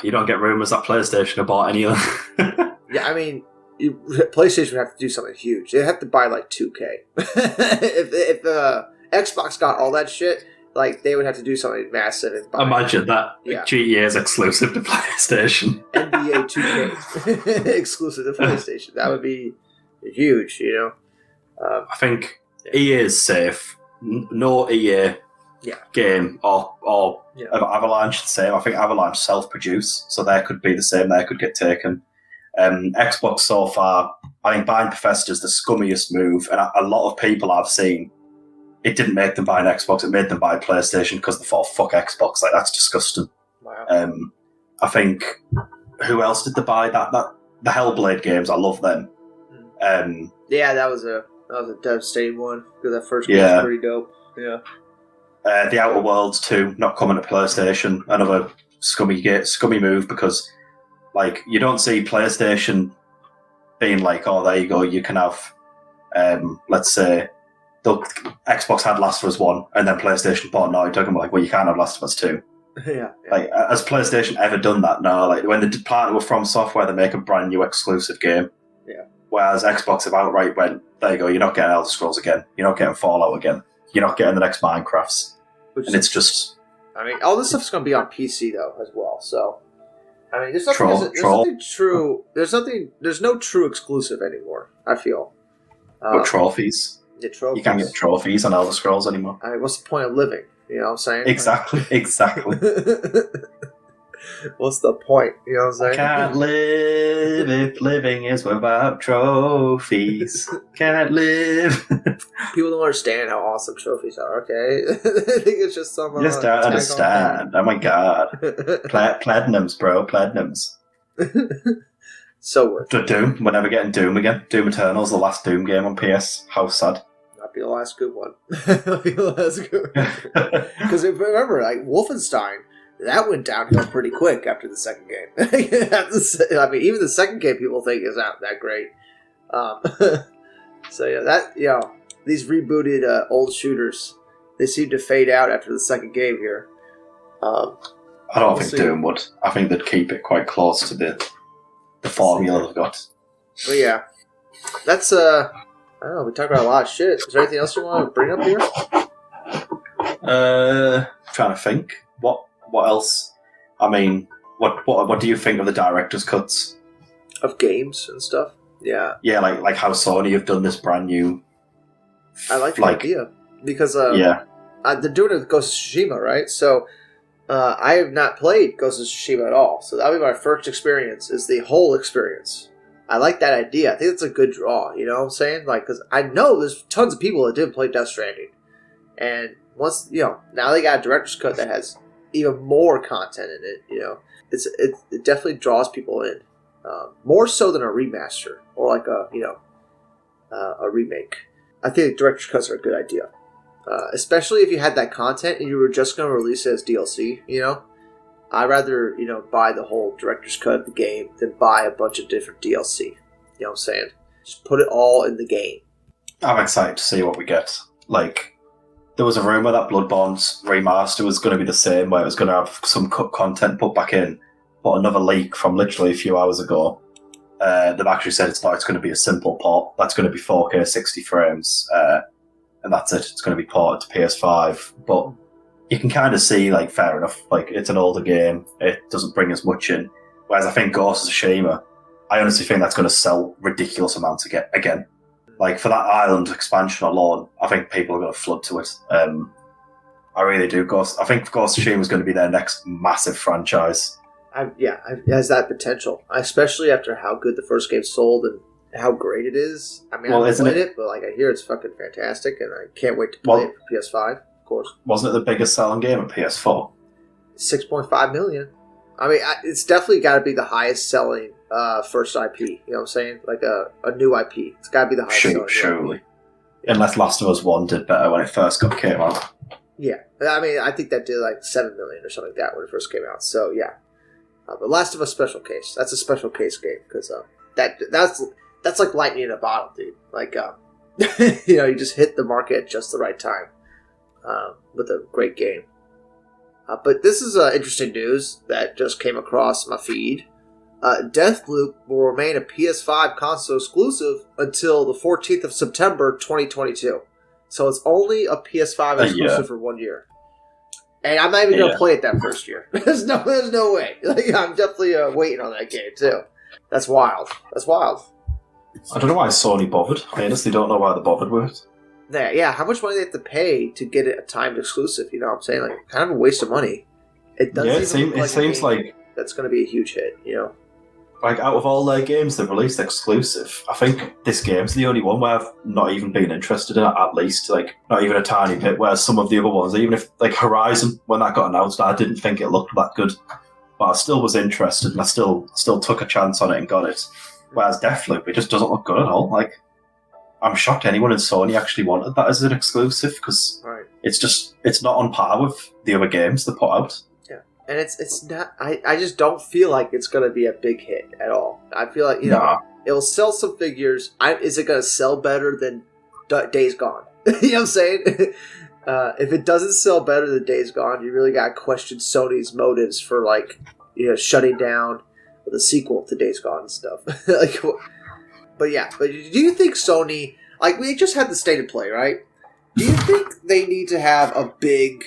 you don't get rumours that PlayStation have bought any of them. Yeah, I mean, PlayStation would have to do something huge. They'd have to buy like 2K. If Xbox got all that shit, like they would have to do something massive. And imagine that GTA is exclusive to PlayStation. NBA 2K exclusive to PlayStation. That would be huge, I think EA is safe. No EA game or Avalanche the same. I think Avalanche self-produce, so they could be the same. They could get taken. Xbox so far, I think buying Bethesda is the scummiest move, and a lot of people I've seen, it didn't make them buy an Xbox, it made them buy a PlayStation because they thought, fuck Xbox, like that's disgusting. Wow. I think, who else did they buy? That the Hellblade games, I love them. That was a devastating one, because that first game was pretty dope. Yeah. The Outer Worlds 2 not coming to PlayStation, another scummy move, because like you don't see PlayStation being like, oh, there you go, you can have, let's say, the Xbox had Last of Us 1, and then PlayStation bought Naughty Dog, and like, well, you can't have Last of Us 2. Yeah. Like, has PlayStation ever done that? No. Like, when they partner with From Software, they make a brand new exclusive game. Yeah. Whereas Xbox have outright went, there you go, you're not getting Elder Scrolls again, you're not getting Fallout again, you're not getting the next Minecrafts. It's just... I mean, all this stuff's going to be on PC, though, as well, so... I mean, there's nothing true... There's no true exclusive anymore, I feel. But trophies. Yeah, trophies. You can't get trophies on Elder Scrolls anymore. I mean, what's the point of living? You know what I'm saying? Exactly. What's the point? You know what I'm saying? I can't live if living is without trophies. Can't live. People don't understand how awesome trophies are, okay? I think it's just some... You just don't understand. Oh my god. Platinums, bro. Platinums. So worth it. Doom. We're never getting Doom again. Doom Eternal's the last Doom game on PS. How sad. Might be the last good one. Might be the last good one. Because remember, like, Wolfenstein... That went downhill pretty quick after the second game. I mean, even the second game people think is not that great. So yeah, these rebooted old shooters, they seem to fade out after the second game here. I don't think Doom would. I think they'd keep it quite close to the formula they've got. But yeah, that's I don't know. We talked about a lot of shit. Is there anything else you want to bring up here? Trying to think. What else? I mean, what do you think of the director's cuts of games and stuff? Yeah, like how Sony have done this brand new. I like the idea because they're doing it with Ghost of Tsushima, right? So I have not played Ghost of Tsushima at all, so that'll be my first experience. Is the whole experience. I like that idea. I think it's a good draw. You know what I'm saying? Like, because I know there's tons of people that didn't play Death Stranding, and once now they got a director's cut that has even more content in it, it definitely draws people in, more so than a remaster or like a remake. I think director's cuts are a good idea, especially if you had that content and you were just going to release it as DLC. I'd rather buy the whole director's cut of the game than buy a bunch of different DLC. You know what I'm saying? Just put it all in the game. I'm excited to see what we get. Like, there was a rumour that Bloodborne's remaster was going to be the same, where it was going to have some cut content put back in, but another leak from literally a few hours ago, they've actually said it's going to be a simple port. That's going to be 4K 60 frames, and that's it. It's going to be ported to PS5, but you can kind of see, like, fair enough, like, it's an older game, it doesn't bring as much in, whereas I think Ghost of Tsushima, I honestly think that's going to sell ridiculous amounts again. Like, for that island expansion alone, I think people are going to flood to it. I really do. I think Ghost of Tsushima is going to be their next massive franchise. It has that potential, especially after how good the first game sold and how great it is. I mean, I haven't played it, but like I hear it's fucking fantastic, and I can't wait to play it for PS5, of course. Wasn't it the biggest selling game at PS4? 6.5 million. I mean, it's definitely got to be the highest selling first IP. You know what I'm saying? Like a new IP. It's got to be the highest selling. Surely. Unless Last of Us 1 did better when it first came out. Yeah. I mean, I think that did like 7 million or something like that when it first came out. So, yeah. But Last of Us special case. That's a special case game because that's like lightning in a bottle, dude. Like, you just hit the market at just the right time with a great game. But this is interesting news that just came across my feed. Deathloop will remain a PS5 console exclusive until the 14th of September 2022. So it's only a PS5 exclusive for 1 year. And I'm not even going to play it that first year. There's no way. Like, I'm definitely waiting on that game, too. That's wild. I don't know why Sony bothered. I honestly don't know why they bothered with it. Yeah, how much money they have to pay to get it a timed exclusive? You know what I'm saying? Like, kind of a waste of money. It seems like that's going to be a huge hit, you know? Like, out of all their games they've released exclusive, I think this game's the only one where I've not even been interested in it, at least. Like, not even a tiny bit, whereas some of the other ones, even if, like, Horizon, when that got announced, I didn't think it looked that good. But I still was interested, and I still took a chance on it and got it. Whereas Deathloop, it just doesn't look good at all. Like, I'm shocked anyone in Sony actually wanted that as an exclusive, because it's not on par with the other games they put out. And it's not. I just don't feel like it's going to be a big hit at all. I feel like it'll sell some figures. Is it going to sell better than Days Gone? You know what I'm saying? If it doesn't sell better than Days Gone, you really got to question Sony's motives for shutting down the sequel to Days Gone and stuff. But do you think Sony, like, we just had the State of Play, right? Do you think they need to have a big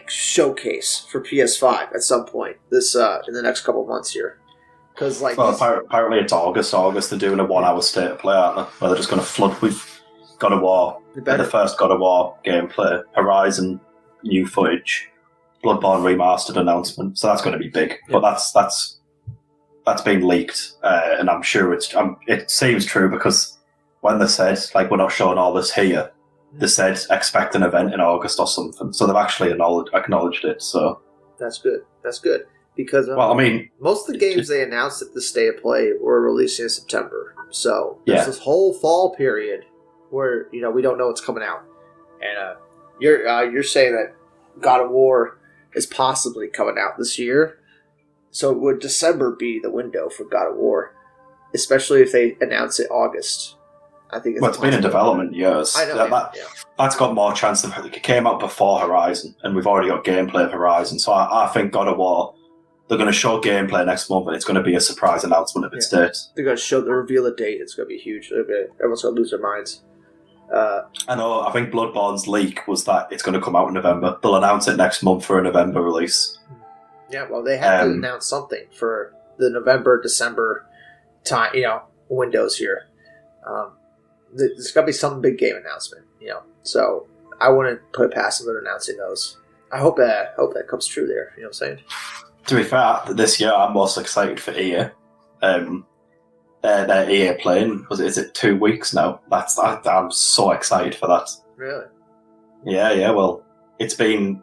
showcase for PS5 at some point this in the next couple of months here? Because apparently it's August they're doing a 1 hour State of Play, aren't they? Where they're just going to flood with God of War, the first God of War gameplay, Horizon new footage, Bloodborne remastered announcement. So that's going to be big. Yeah. But that's been leaked, and I'm sure it seems true, because when they said we're not showing all this here, they said expect an event in August or something. So they've actually acknowledged it. So that's good. Because most of the games they announced at the State of Play were releasing in September. So there's this whole fall period where we don't know what's coming out. And you're saying that God of War is possibly coming out this year. So would December be the window for God of War, especially if they announce it August? I think it's been in development years. I know that's got more chance of. It came out before Horizon, and we've already got gameplay of Horizon. So I think God of War, they're going to show gameplay next month, and it's going to be a surprise announcement of its date. They're going to reveal a date. It's going to be huge. Everyone's going to lose their minds. I know. I think Bloodborne's leak was that it's going to come out in November. They'll announce it next month for a November release. Yeah, well, they have to announce something for the November, December time. Windows here. There's got to be some big game announcement, So I wouldn't put it past them announcing those. I hope that comes true there. You know what I'm saying? To be fair, this year I'm most excited for EA. Their EA playing, is it 2 weeks now? I'm so excited for that. Really? Yeah. Well, it's been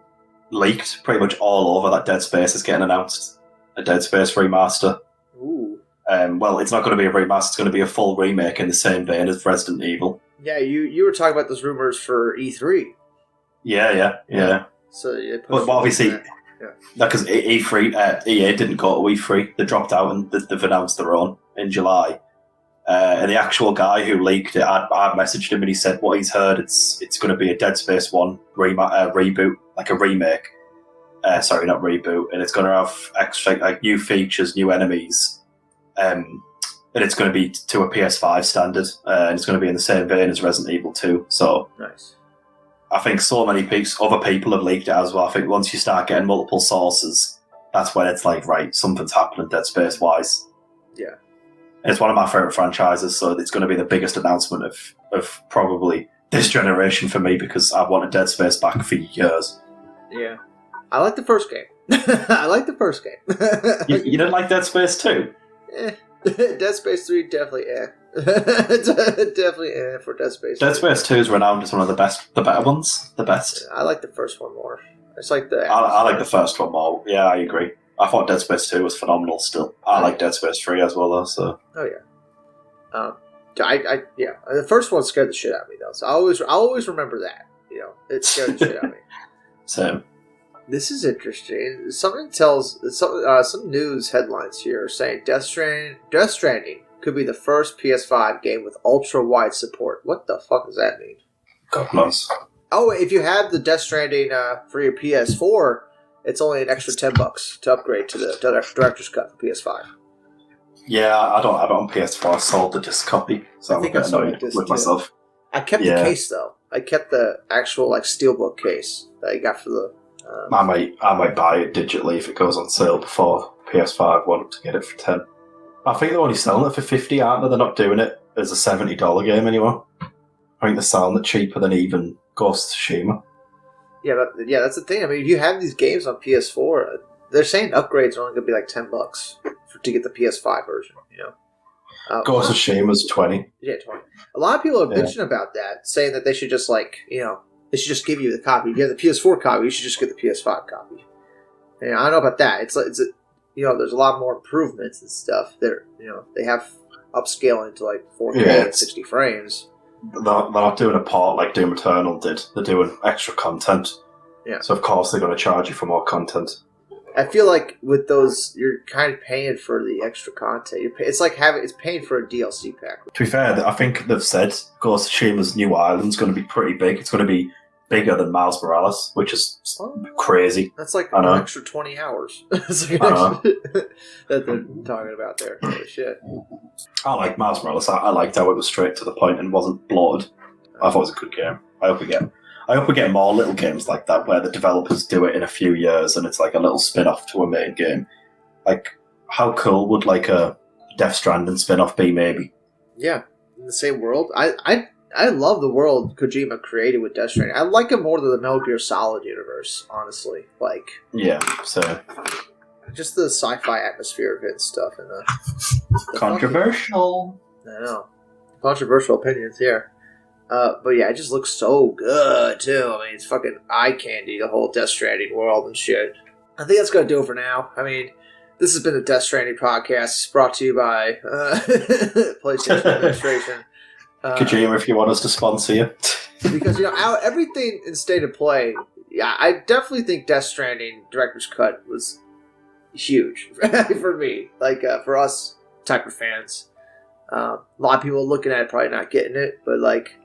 leaked pretty much all over that Dead Space is getting announced. A Dead Space remaster. Ooh. Well, it's not going to be a remaster, it's going to be a full remake in the same vein as Resident Evil. Yeah, you were talking about those rumors for E3. Yeah. So but obviously, because E3, EA didn't go to E3, they dropped out and they've announced their own in July. And the actual guy who leaked it, I messaged him and he said what he's heard, it's going to be a Dead Space 1 reboot, like a remake. Sorry, not reboot, and it's going to have extra new features, new enemies. And it's going to be to a PS5 standard, and it's going to be in the same vein as Resident Evil 2. So nice. I think so many other people have leaked it as well. I think once you start getting multiple sources, that's when it's right, something's happening Dead Space wise. Yeah. And it's one of my favourite franchises, so it's going to be the biggest announcement of probably this generation for me, because I've wanted Dead Space back for years. Yeah. I like the first game. You didn't like Dead Space 2? Dead Space 3 definitely definitely for Dead Space 3. Dead Space 2 is renowned as one of the better ones. The best. I like the first one more. It's like I like the first one more. Yeah, I agree. I thought Dead Space 2 was phenomenal still. I like Dead Space 3 as well though, so. Oh yeah. The first one scared the shit out of me though. So I always remember that. It scared the shit out of me. Same. This is interesting. Some news headlines here are saying Death Stranding could be the first PS5 game with ultra-wide support. What the fuck does that mean? God knows. Oh, if you have the Death Stranding for your PS4, it's only an extra $10 to upgrade to the Director's Cut for PS5. Yeah, I don't have it on PS4. I sold the disc copy, so I'm a bit annoyed with myself. I kept the case though. I kept the actual steelbook case that I got for the I might buy it digitally if it goes on sale before PS5 one to get it for 10. I think they're only selling it for 50, aren't they? They're not doing it as a $70 game anymore. I think they're selling it cheaper than even Ghost of Tsushima. Yeah, but that's the thing. I mean, if you have these games on PS4, they're saying upgrades are only going to be like $10 to get the PS5 version. Ghost of Tsushima's 20. Yeah, 20. A lot of people are bitching about that, saying that they should just they should just give you the copy. If you have the PS4 copy, you should just get the PS5 copy. And I don't know about that. It's there's a lot more improvements and stuff. They have upscaling to like 4K and 60 frames. They're not doing a port like Doom Eternal did. They're doing extra content. Yeah. So of course they're going to charge you for more content. I feel like with those, you're kind of paying for the extra content. It's like it's paying for a DLC pack. To be fair, I think they've said Ghost of Tsushima's new island's going to be pretty big. It's going to be bigger than Miles Morales, which is crazy. That's like an extra 20 hours. That's like that they're talking about there. Holy shit. I like Miles Morales. I liked how it was straight to the point and wasn't bloated. I thought it was a good game. I hope we get more little games like that where the developers do it in a few years and it's like a little spin-off to a main game. Like, how cool would like a Death Stranding spin-off be, maybe? Yeah, in the same world. I love the world Kojima created with Death Stranding. I like it more than the Metal Gear Solid universe, honestly. Like, yeah, so just the sci-fi atmosphere of it and stuff. And the controversial. I know, controversial opinions here. But yeah, it just looks so good too. I mean, it's fucking eye candy, the whole Death Stranding world and shit. I think that's gonna do it for now. I mean, this has been the Death Stranding podcast, brought to you by PlayStation Administration. Kojima, if you want us to sponsor you. Because, everything in State of Play, yeah, I definitely think Death Stranding Director's Cut was huge for me. Like, for us type of fans. A lot of people looking at it probably not getting it, but, like,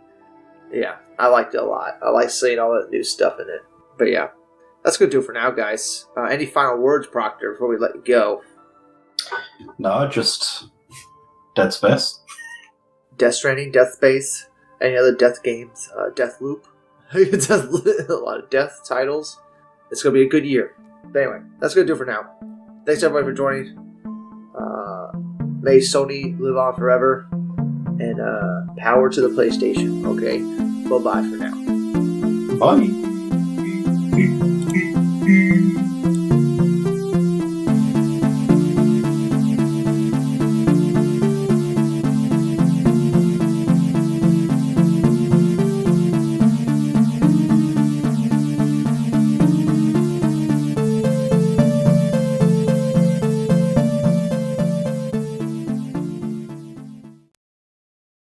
yeah, I liked it a lot. I like seeing all that new stuff in it. But, yeah, that's going to do it for now, guys. Any final words, Proctor, before we let you go? No, just Dead Space. Death Stranding, Death Space, any other Death games, Death Loop. A lot of Death titles. It's going to be a good year. But anyway, that's going to do it for now. Thanks everybody for joining. May Sony live on forever. And power to the PlayStation. Okay? Bye-bye for now. Bye.